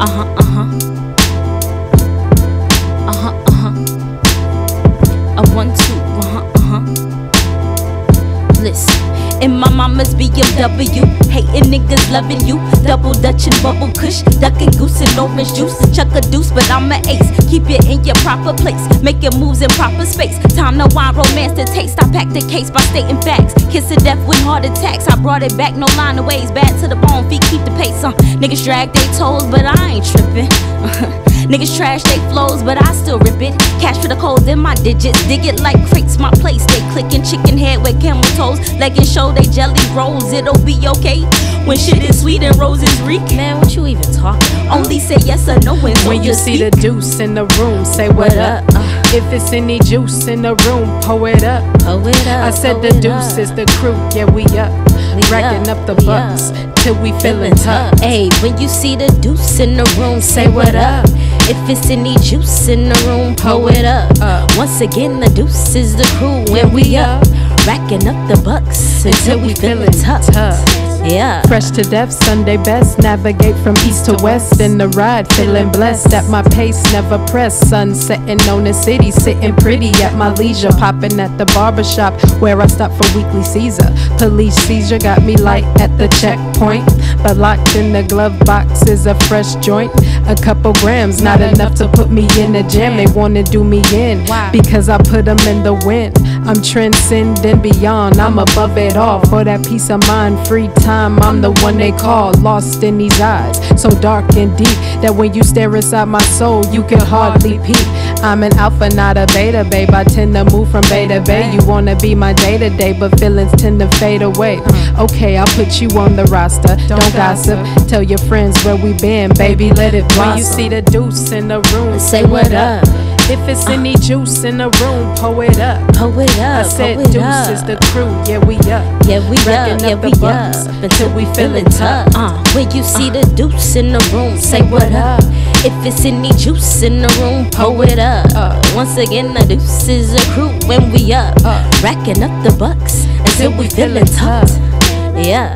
A 1, 2, Listen, in my mama's BMW, hating niggas loving you. Double Dutch and bubble kush, ducking goose and orange juice. Chuck a deuce, but I'm an ace. Keep it in your proper place, making moves in proper space. Time to wine, romance the taste. I packed the case by stating facts. Kiss to death with heart attacks. I brought it back, no line of ways. Bad to the bone, feet keep the pace. Niggas drag they toes, but I ain't tripping. Niggas trash they flows, but I still rip it. Cash for the codes in my digits. Dig it like crates, my place. They clicking chicken head with camel toes. Leg and show they jelly rolls. It'll be okay when shit is sweet and roses reek. Man, what you even talking about? Only say yes or no when you see the deuce in the room, say what up. If it's any juice in the room, pour it up. I said the deuce is the crew, yeah we up. Racking up the bucks till we feeling tough. Hey, when you see the deuce in the room, say what up. If it's any juice in the room, pour it up. Once again, the deuce is the crew when we up. Racking up the bucks until we feeling tough. Yeah. Fresh to death, Sunday best. Navigate from east to west in the ride, feeling blessed. At my pace, never press. Sun setting on the city, sitting pretty at my leisure. Popping at the barbershop where I stop for weekly Caesar. Police seizure got me light at the checkpoint, but locked in the glove box is a fresh joint. A couple grams, not enough to put me in the jam. They wanna do me in because I put them in the wind. I'm transcending beyond, I'm above it all. For that peace of mind, free time, I'm the one they call. Lost in these eyes, so dark and deep, that when you stare inside my soul, you can hardly peep. I'm an alpha, not a beta, babe. I tend to move from bay to bay. You wanna be my day-to-day, but feelings tend to fade away. Okay, I'll put you on the roster. Don't gossip, tell your friends where we been, baby, let it blossom. When you see the deuce in the room, say what up. If it's any juice in the room, pour it up. I said deuce is the crew, yeah we up. Yeah we up, yeah we up, until we feeling tough. When you see the deuce in the room, say what up. If it's any juice in the room, pour it up. Once again, the deuce is the crew when we up. Racking up the bucks until we feeling tough. Yeah.